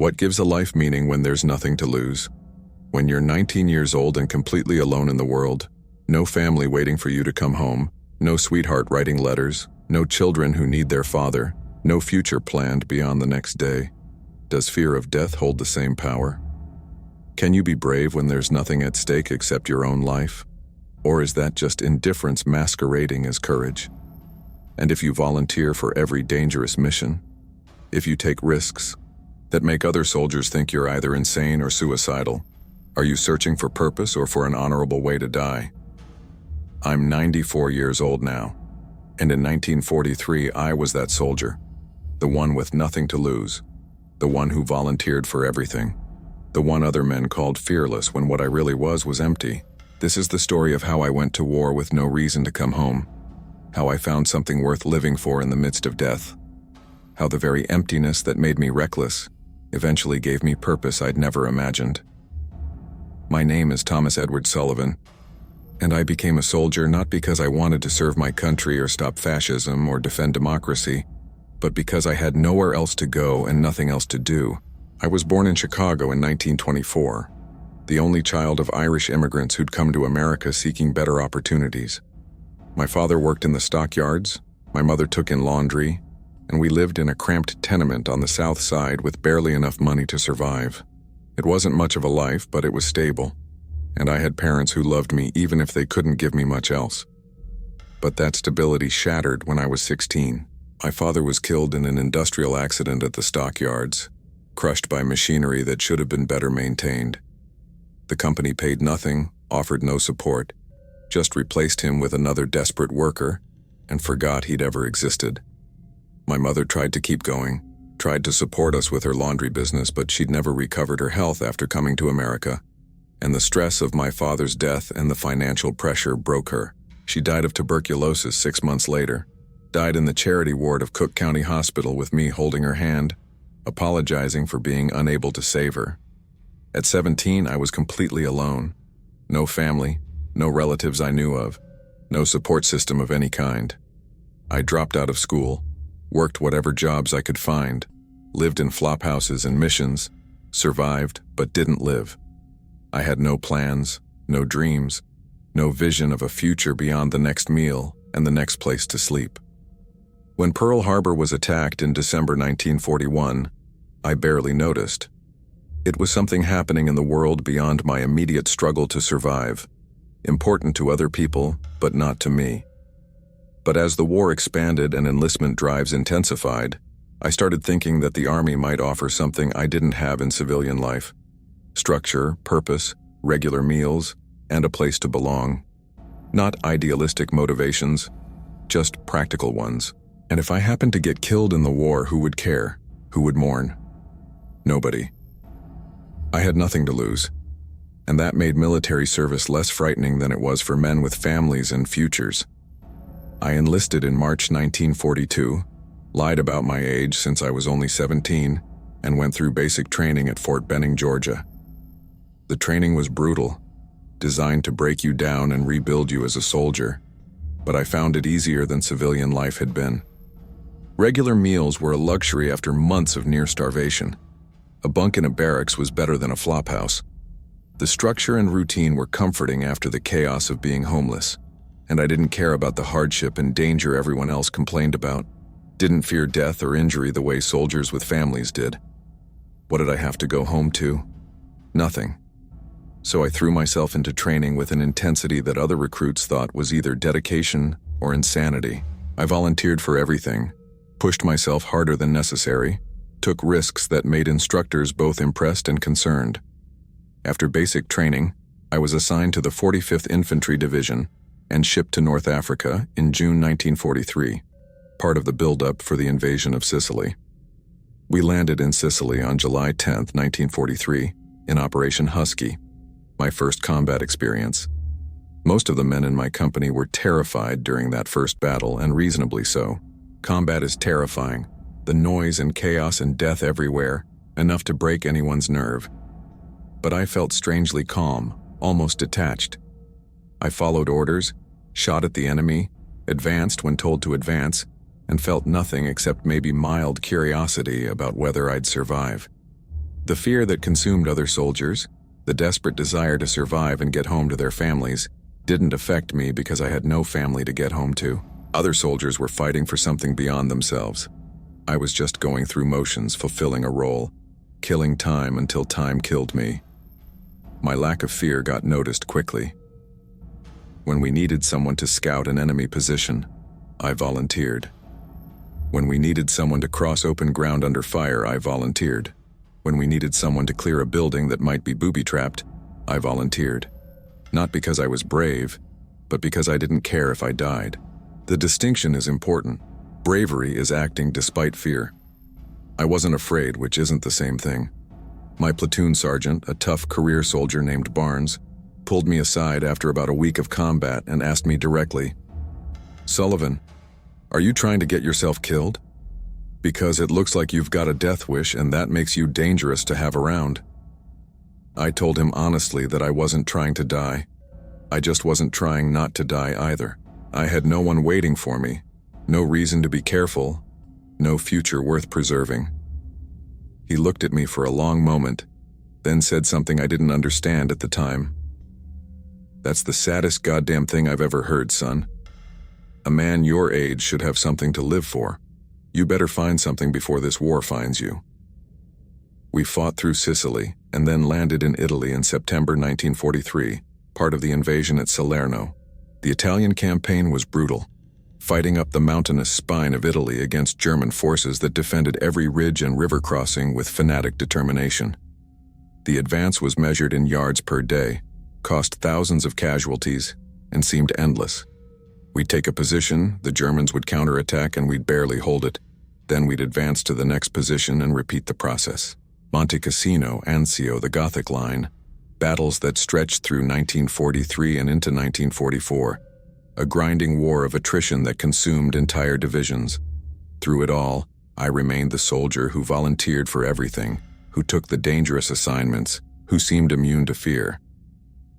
What gives a life meaning when there's nothing to lose? When you're 19 years old and completely alone in the world, no family waiting for you to come home, no sweetheart writing letters, no children who need their father, no future planned beyond the next day. Does fear of death hold the same power? Can you be brave when there's nothing at stake except your own life? Or is that just indifference masquerading as courage? And if you volunteer for every dangerous mission, if you take risks that make other soldiers think you're either insane or suicidal, are you searching for purpose or for an honorable way to die? I'm 94 years old now, and in 1943 I was that soldier, the one with nothing to lose, the one who volunteered for everything, the one other men called fearless when what I really was empty. This is the story of how I went to war with no reason to come home, how I found something worth living for in the midst of death, how the very emptiness that made me reckless eventually gave me purpose I'd never imagined. My name is Thomas Edward Sullivan, and I became a soldier not because I wanted to serve my country or stop fascism or defend democracy, but because I had nowhere else to go and nothing else to do. I was born in Chicago in 1924, the only child of Irish immigrants who'd come to America seeking better opportunities. My father worked in the stockyards, my mother took in laundry, and we lived in a cramped tenement on the south side with barely enough money to survive. It wasn't much of a life, but it was stable, and I had parents who loved me even if they couldn't give me much else. But that stability shattered when I was 16. My father was killed in an industrial accident at the stockyards, crushed by machinery that should have been better maintained. The company paid nothing, offered no support, just replaced him with another desperate worker, and forgot he'd ever existed. My mother tried to keep going, tried to support us with her laundry business, but she'd never recovered her health after coming to America, and the stress of my father's death and the financial pressure broke her. She died of tuberculosis 6 months later, died in the charity ward of Cook County Hospital with me holding her hand, apologizing for being unable to save her. At 17, I was completely alone. No family, no relatives I knew of, no support system of any kind. I dropped out of school, worked whatever jobs I could find, lived in flop houses and missions, survived but didn't live. I had no plans, no dreams, no vision of a future beyond the next meal and the next place to sleep. When Pearl Harbor was attacked in December 1941, I barely noticed. It was something happening in the world beyond my immediate struggle to survive, important to other people, but not to me. But as the war expanded and enlistment drives intensified, I started thinking that the Army might offer something I didn't have in civilian life: structure, purpose, regular meals, and a place to belong. Not idealistic motivations, just practical ones. And if I happened to get killed in the war, who would care? Who would mourn? Nobody. I had nothing to lose, and that made military service less frightening than it was for men with families and futures. I enlisted in March 1942, lied about my age since I was only 17, and went through basic training at Fort Benning, Georgia. The training was brutal, designed to break you down and rebuild you as a soldier, but I found it easier than civilian life had been. Regular meals were a luxury after months of near starvation. A bunk in a barracks was better than a flophouse. The structure and routine were comforting after the chaos of being homeless, and I didn't care about the hardship and danger everyone else complained about. Didn't fear death or injury the way soldiers with families did. What did I have to go home to? Nothing. So I threw myself into training with an intensity that other recruits thought was either dedication or insanity. I volunteered for everything, pushed myself harder than necessary, took risks that made instructors both impressed and concerned. After basic training, I was assigned to the 45th Infantry Division and shipped to North Africa in June 1943, part of the buildup for the invasion of Sicily. We landed in Sicily on July 10, 1943, in Operation Husky, my first combat experience. Most of the men in my company were terrified during that first battle, and reasonably so. Combat is terrifying, the noise and chaos and death everywhere, enough to break anyone's nerve. But I felt strangely calm, almost detached. I followed orders, shot at the enemy, advanced when told to advance, and felt nothing except maybe mild curiosity about whether I'd survive. The fear that consumed other soldiers, the desperate desire to survive and get home to their families, didn't affect me because I had no family to get home to. Other soldiers were fighting for something beyond themselves. I was just going through motions, fulfilling a role, killing time until time killed me. My lack of fear got noticed quickly. When we needed someone to scout an enemy position, I volunteered. When we needed someone to cross open ground under fire, I volunteered. When we needed someone to clear a building that might be booby-trapped, I volunteered. Not because I was brave, but because I didn't care if I died. The distinction is important. Bravery is acting despite fear. I wasn't afraid, which isn't the same thing. My platoon sergeant, a tough career soldier named Barnes, pulled me aside after about a week of combat and asked me directly, "Sullivan, are you trying to get yourself killed? Because it looks like you've got a death wish and that makes you dangerous to have around." I told him honestly that I wasn't trying to die. I just wasn't trying not to die either. I had no one waiting for me, no reason to be careful, no future worth preserving. He looked at me for a long moment, then said something I didn't understand at the time. "That's the saddest goddamn thing I've ever heard, son. A man your age should have something to live for. You better find something before this war finds you." We fought through Sicily and then landed in Italy in September 1943, part of the invasion at Salerno. The Italian campaign was brutal, fighting up the mountainous spine of Italy against German forces that defended every ridge and river crossing with fanatic determination. The advance was measured in yards per day, cost thousands of casualties, and seemed endless. We'd take a position, the Germans would counterattack, and we'd barely hold it. Then we'd advance to the next position and repeat the process. Monte Cassino, Anzio, the Gothic Line, battles that stretched through 1943 and into 1944, a grinding war of attrition that consumed entire divisions. Through it all, I remained the soldier who volunteered for everything, who took the dangerous assignments, who seemed immune to fear.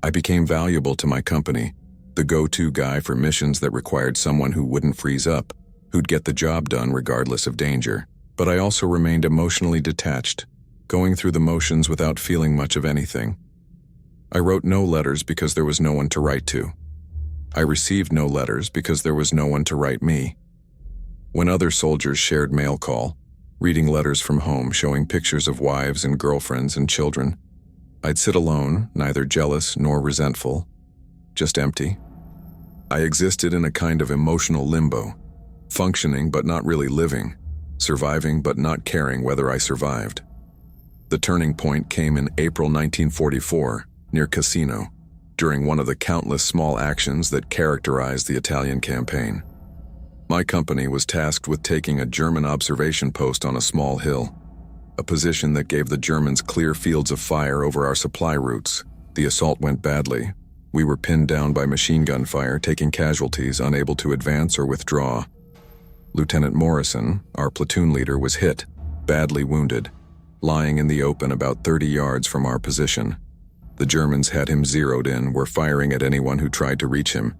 I became valuable to my company, the go-to guy for missions that required someone who wouldn't freeze up, who'd get the job done regardless of danger. But I also remained emotionally detached, going through the motions without feeling much of anything. I wrote no letters because there was no one to write to. I received no letters because there was no one to write me. When other soldiers shared mail call, reading letters from home showing pictures of wives and girlfriends and children, I'd sit alone, neither jealous nor resentful, just empty. I existed in a kind of emotional limbo, functioning but not really living, surviving but not caring whether I survived. The turning point came in April 1944, near Cassino, during one of the countless small actions that characterized the Italian campaign. My company was tasked with taking a German observation post on a small hill, a position that gave the Germans clear fields of fire over our supply routes. The assault went badly. We were pinned down by machine gun fire, taking casualties, unable to advance or withdraw. Lieutenant Morrison, our platoon leader, was hit, badly wounded, lying in the open about 30 yards from our position. The Germans had him zeroed in, were firing at anyone who tried to reach him.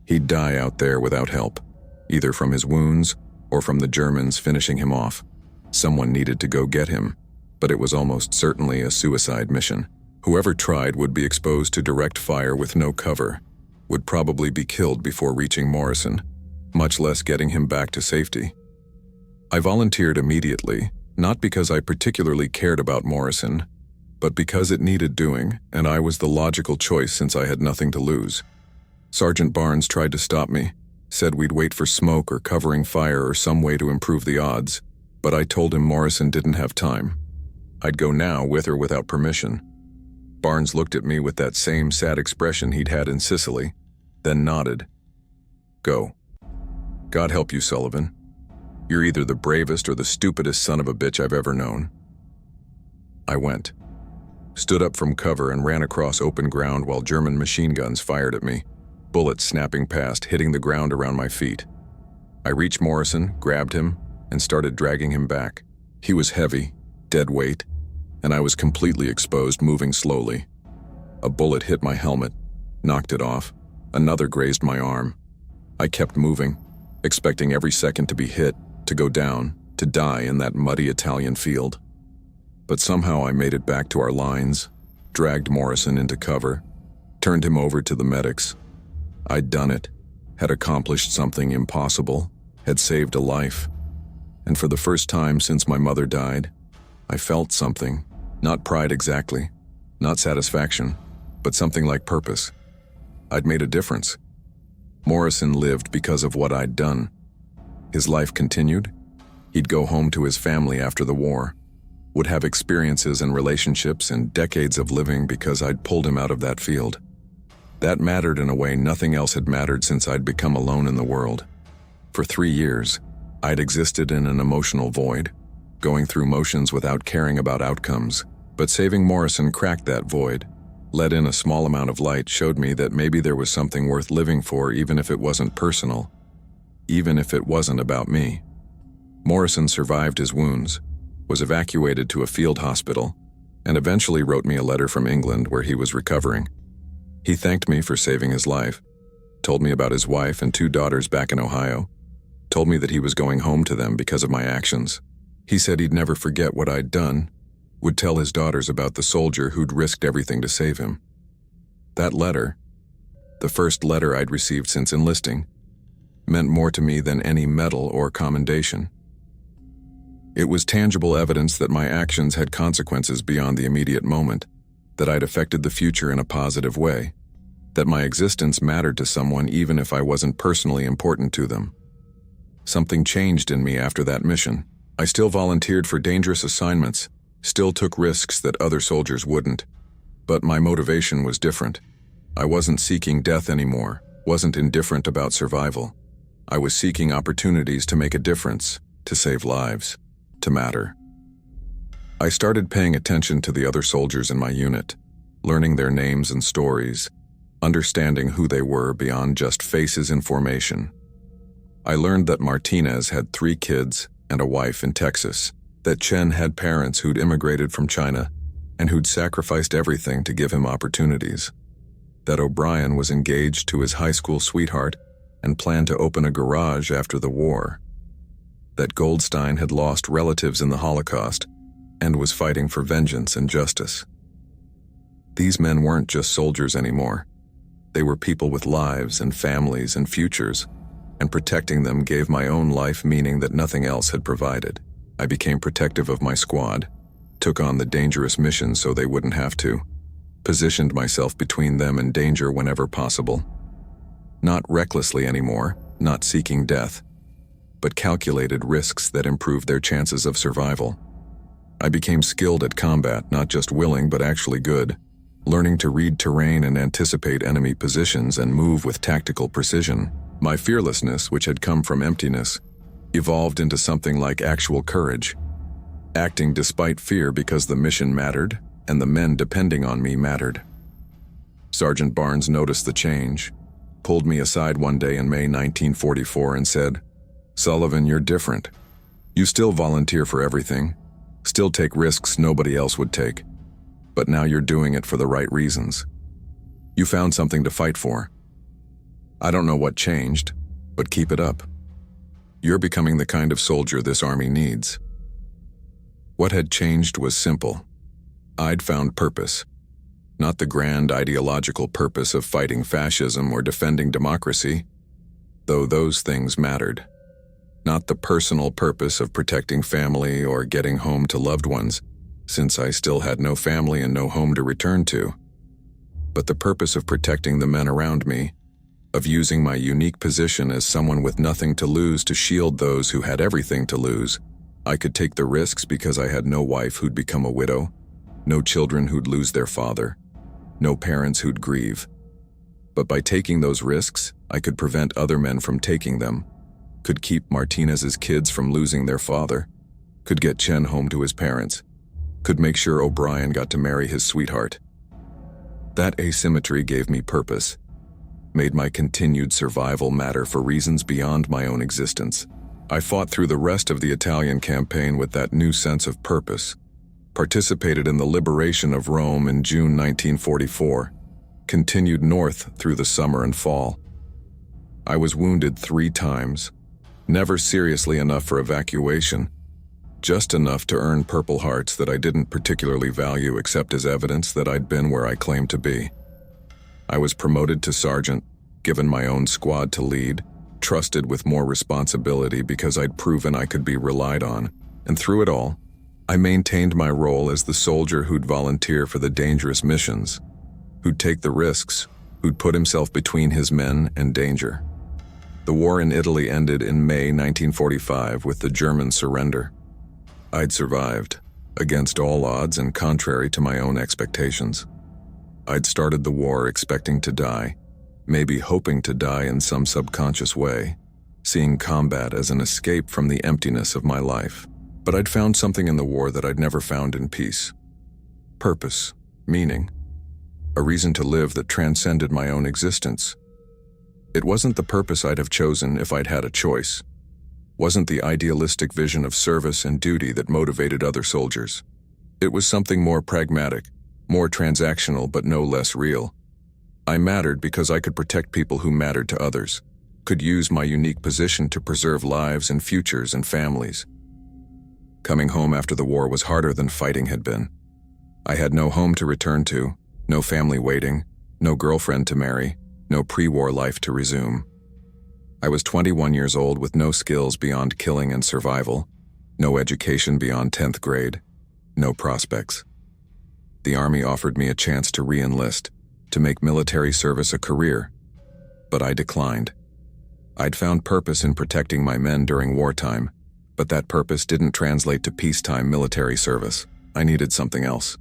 He'd die out there without help, either from his wounds or from the Germans finishing him off. Someone needed to go get him, but it was almost certainly a suicide mission. Whoever tried would be exposed to direct fire with no cover, would probably be killed before reaching Morrison, much less getting him back to safety. I volunteered immediately, not because I particularly cared about Morrison, but because it needed doing, and I was the logical choice since I had nothing to lose. Sergeant Barnes tried to stop me, said we'd wait for smoke or covering fire or some way to improve the odds, but I told him Morrison didn't have time. I'd go now with or without permission. Barnes looked at me with that same sad expression he'd had in Sicily, then nodded. "Go. God help you, Sullivan. You're either the bravest or the stupidest son of a bitch I've ever known." I went, stood up from cover and ran across open ground while German machine guns fired at me, bullets snapping past, hitting the ground around my feet. I reached Morrison, grabbed him, and started dragging him back. He was heavy, dead weight, and I was completely exposed, moving slowly. A bullet hit my helmet, knocked it off. Another grazed my arm. I kept moving, expecting every second to be hit, to go down, to die in that muddy Italian field. But somehow I made it back to our lines, dragged Morrison into cover, turned him over to the medics. I'd done it, had accomplished something impossible, had saved a life. And for the first time since my mother died, I felt something, not pride exactly, not satisfaction, but something like purpose. I'd made a difference. Morrison lived because of what I'd done. His life continued. He'd go home to his family after the war, would have experiences and relationships and decades of living because I'd pulled him out of that field. That mattered in a way nothing else had mattered since I'd become alone in the world. For 3 years, I'd existed in an emotional void, going through motions without caring about outcomes. But saving Morrison cracked that void, let in a small amount of light, showed me that maybe there was something worth living for, even if it wasn't personal, even if it wasn't about me. Morrison survived his wounds, was evacuated to a field hospital, and eventually wrote me a letter from England where he was recovering. He thanked me for saving his life, told me about his wife and 2 daughters back in Ohio, told me that he was going home to them because of my actions. He said he'd never forget what I'd done, would tell his daughters about the soldier who'd risked everything to save him. That letter, the first letter I'd received since enlisting, meant more to me than any medal or commendation. It was tangible evidence that my actions had consequences beyond the immediate moment, that I'd affected the future in a positive way, that my existence mattered to someone even if I wasn't personally important to them. Something changed in me after that mission. I still volunteered for dangerous assignments, still took risks that other soldiers wouldn't, but my motivation was different. I wasn't seeking death anymore, wasn't indifferent about survival. I was seeking opportunities to make a difference, to save lives, to matter. I started paying attention to the other soldiers in my unit, learning their names and stories, understanding who they were beyond just faces in formation. I learned that Martinez had 3 kids and a wife in Texas, that Chen had parents who'd immigrated from China and who'd sacrificed everything to give him opportunities, that O'Brien was engaged to his high school sweetheart and planned to open a garage after the war, that Goldstein had lost relatives in the Holocaust and was fighting for vengeance and justice. These men weren't just soldiers anymore. They were people with lives and families and futures, and protecting them gave my own life meaning that nothing else had provided. I became protective of my squad, took on the dangerous missions so they wouldn't have to, positioned myself between them and danger whenever possible. Not recklessly anymore, not seeking death, but calculated risks that improved their chances of survival. I became skilled at combat, not just willing but actually good, learning to read terrain and anticipate enemy positions and move with tactical precision. My fearlessness, which had come from emptiness, evolved into something like actual courage, acting despite fear because the mission mattered and the men depending on me mattered. Sergeant Barnes noticed the change, pulled me aside one day in May 1944 and said, "Sullivan, you're different. You still volunteer for everything, still take risks nobody else would take, but now you're doing it for the right reasons. You found something to fight for. I don't know what changed, but keep it up. You're becoming the kind of soldier this army needs." What had changed was simple. I'd found purpose. Not the grand ideological purpose of fighting fascism or defending democracy, though those things mattered. Not the personal purpose of protecting family or getting home to loved ones, since I still had no family and no home to return to, but the purpose of protecting the men around me, of using my unique position as someone with nothing to lose to shield those who had everything to lose. I could take the risks because I had no wife who'd become a widow, no children who'd lose their father, no parents who'd grieve. But by taking those risks, I could prevent other men from taking them, could keep Martinez's kids from losing their father, could get Chen home to his parents, could make sure O'Brien got to marry his sweetheart. That asymmetry gave me purpose, made my continued survival matter for reasons beyond my own existence. I fought through the rest of the Italian campaign with that new sense of purpose, participated in the liberation of Rome in June 1944, continued north through the summer and fall. I was wounded 3 times, never seriously enough for evacuation, just enough to earn Purple Hearts that I didn't particularly value except as evidence that I'd been where I claimed to be. I was promoted to sergeant, given my own squad to lead, trusted with more responsibility because I'd proven I could be relied on, and through it all, I maintained my role as the soldier who'd volunteer for the dangerous missions, who'd take the risks, who'd put himself between his men and danger. The war in Italy ended in May 1945 with the German surrender. I'd survived, against all odds and contrary to my own expectations. I'd started the war expecting to die, maybe hoping to die in some subconscious way, seeing combat as an escape from the emptiness of my life. But I'd found something in the war that I'd never found in peace. Purpose, meaning, a reason to live that transcended my own existence. It wasn't the purpose I'd have chosen if I'd had a choice. Wasn't the idealistic vision of service and duty that motivated other soldiers. It was something more pragmatic, more transactional but no less real. I mattered because I could protect people who mattered to others, could use my unique position to preserve lives and futures and families. Coming home after the war was harder than fighting had been. I had no home to return to, no family waiting, no girlfriend to marry, no pre-war life to resume. I was 21 years old with no skills beyond killing and survival, no education beyond 10th grade, no prospects. The Army offered me a chance to re-enlist, to make military service a career, but I declined. I'd found purpose in protecting my men during wartime, but that purpose didn't translate to peacetime military service. I needed something else.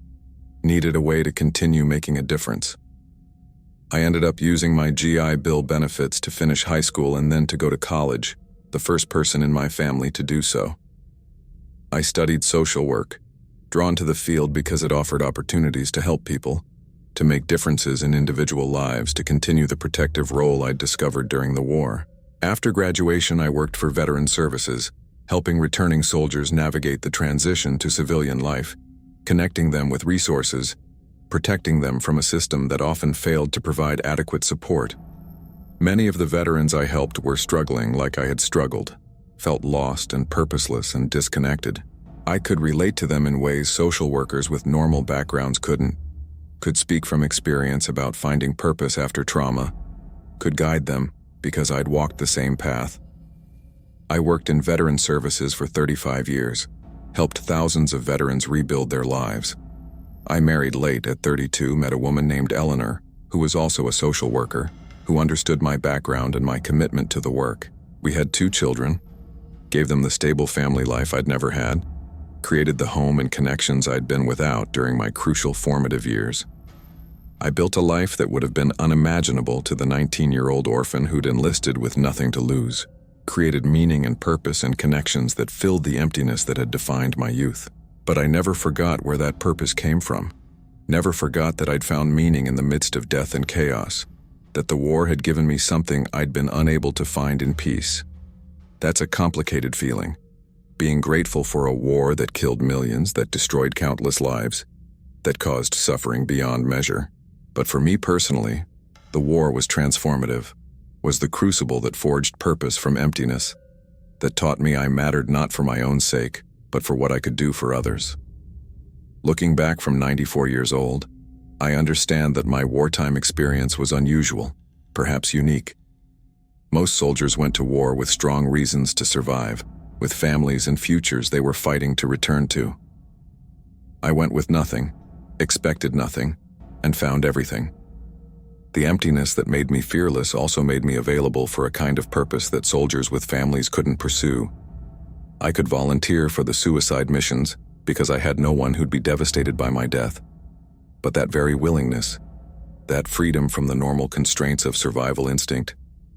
Needed a way to continue making a difference. I ended up using my GI Bill benefits to finish high school and then to go to college, the first person in my family to do so. I studied social work, drawn to the field because it offered opportunities to help people, to make differences in individual lives, to continue the protective role I'd discovered during the war. After graduation, I worked for Veteran Services, helping returning soldiers navigate the transition to civilian life, connecting them with resources, protecting them from a system that often failed to provide adequate support. Many of the veterans I helped were struggling like I had struggled, felt lost and purposeless and disconnected. I could relate to them in ways social workers with normal backgrounds couldn't, could speak from experience about finding purpose after trauma, could guide them because I'd walked the same path. I worked in veteran services for 35 years, helped thousands of veterans rebuild their lives. I married late at 32, met a woman named Eleanor, who was also a social worker, who understood my background and my commitment to the work. We had 2 children, gave them the stable family life I'd never had, created the home and connections I'd been without during my crucial formative years. I built a life that would have been unimaginable to the 19-year-old orphan who'd enlisted with nothing to lose, created meaning and purpose and connections that filled the emptiness that had defined my youth. But I never forgot where that purpose came from. Never forgot that I'd found meaning in the midst of death and chaos, that the war had given me something I'd been unable to find in peace. That's a complicated feeling. Being grateful for a war that killed millions, that destroyed countless lives, that caused suffering beyond measure. But for me personally, the war was transformative, was the crucible that forged purpose from emptiness, that taught me I mattered not for my own sake, but for what I could do for others. Looking back from 94 years old, I understand that my wartime experience was unusual, perhaps unique. Most soldiers went to war with strong reasons to survive, with families and futures they were fighting to return to. I went with nothing, expected nothing, and found everything. The emptiness that made me fearless also made me available for a kind of purpose that soldiers with families couldn't pursue. I could volunteer for the suicide missions because I had no one who'd be devastated by my death. But that very willingness, that freedom from the normal constraints of survival instinct,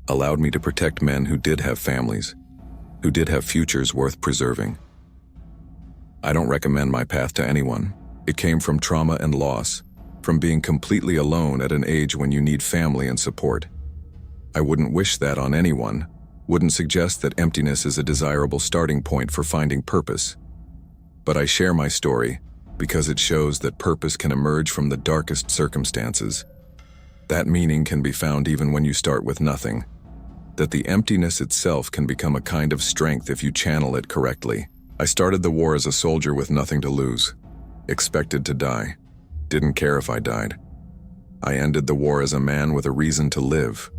allowed me to protect men who did have families, who did have futures worth preserving. I don't recommend my path to anyone. It came from trauma and loss, from being completely alone at an age when you need family and support. I wouldn't wish that on anyone, wouldn't suggest that emptiness is a desirable starting point for finding purpose. But I share my story because it shows that purpose can emerge from the darkest circumstances. That meaning can be found even when you start with nothing. That the emptiness itself can become a kind of strength if you channel it correctly, a I started the war as a soldier with nothing to lose. Expected to die. Didn't care if I died. I ended the war as a man with a reason to live,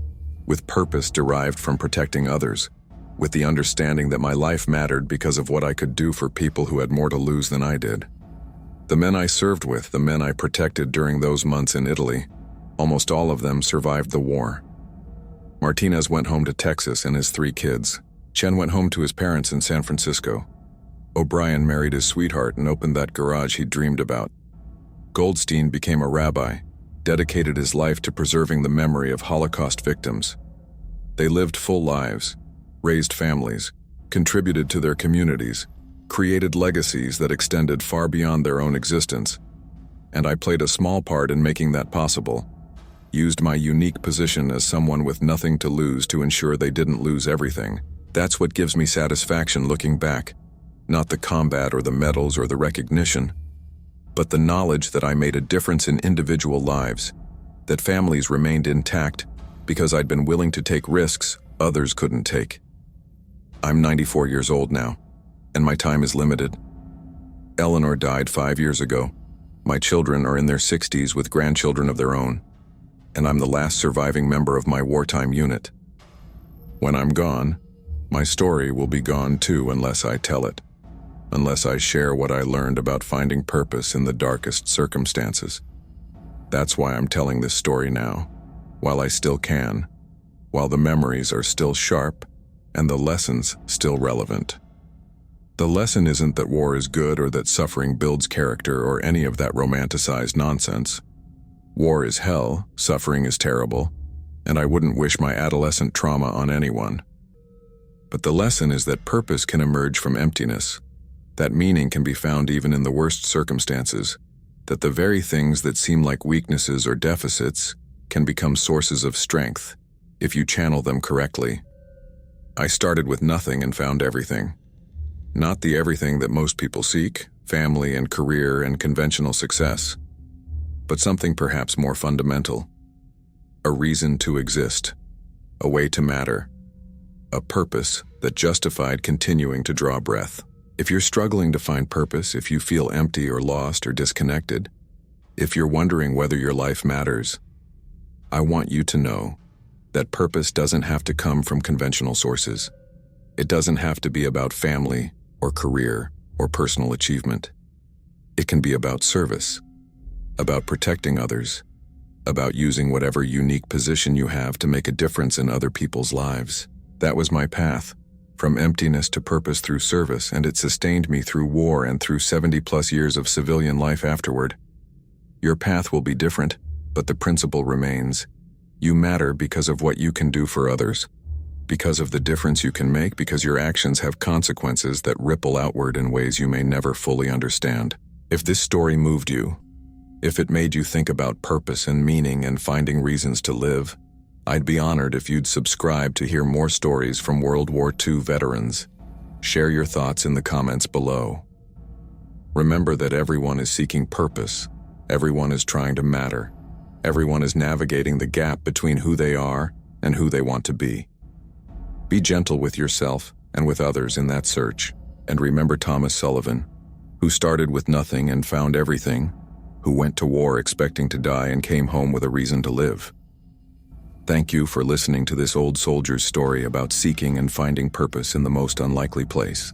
with purpose derived from protecting others, with the understanding that my life mattered because of what I could do for people who had more to lose than I did. The men I served with, the men I protected during those months in Italy, almost all of them survived the war. Martinez went home to Texas and his 3 kids. Chen went home to his parents in San Francisco. O'Brien married his sweetheart and opened that garage he'd dreamed about. Goldstein became a rabbi, dedicated his life to preserving the memory of Holocaust victims. They lived full lives, raised families, contributed to their communities, created legacies that extended far beyond their own existence. And I played a small part in making that possible, used my unique position as someone with nothing to lose to ensure they didn't lose everything. That's what gives me satisfaction looking back, not the combat or the medals or the recognition, but the knowledge that I made a difference in individual lives, that families remained intact because I'd been willing to take risks others couldn't take. I'm 94 years old now, and my time is limited. Eleanor died 5 years ago. My children are in their 60s with grandchildren of their own, and I'm the last surviving member of my wartime unit. When I'm gone, my story will be gone too unless I tell it, unless I share what I learned about finding purpose in the darkest circumstances. That's why I'm telling this story now, while I still can, while the memories are still sharp and the lessons still relevant. The lesson isn't that war is good or that suffering builds character or any of that romanticized nonsense. War is hell, suffering is terrible, and I wouldn't wish my adolescent trauma on anyone. But the lesson is that purpose can emerge from emptiness, that meaning can be found even in the worst circumstances, that the very things that seem like weaknesses or deficits can become sources of strength if you channel them correctly. I started with nothing and found everything. Not the everything that most people seek, family and career and conventional success, but something perhaps more fundamental. A reason to exist, a way to matter, a purpose that justified continuing to draw breath. If you're struggling to find purpose, if you feel empty or lost or disconnected, if you're wondering whether your life matters, I want you to know that purpose doesn't have to come from conventional sources. It doesn't have to be about family or career or personal achievement. It can be about service, about protecting others, about using whatever unique position you have to make a difference in other people's lives. That was my path, from emptiness to purpose through service, and it sustained me through war and through 70+ years of civilian life afterward. Your path will be different, but the principle remains. You matter because of what you can do for others, because of the difference you can make, because your actions have consequences that ripple outward in ways you may never fully understand. If this story moved you, if it made you think about purpose and meaning and finding reasons to live, I'd be honored if you'd subscribe to hear more stories from World War II veterans. Share your thoughts in the comments below. Remember that everyone is seeking purpose, everyone is trying to matter, everyone is navigating the gap between who they are and who they want to be. Be gentle with yourself and with others in that search, and remember Thomas Sullivan, who started with nothing and found everything, who went to war expecting to die and came home with a reason to live. Thank you for listening to this old soldier's story about seeking and finding purpose in the most unlikely place.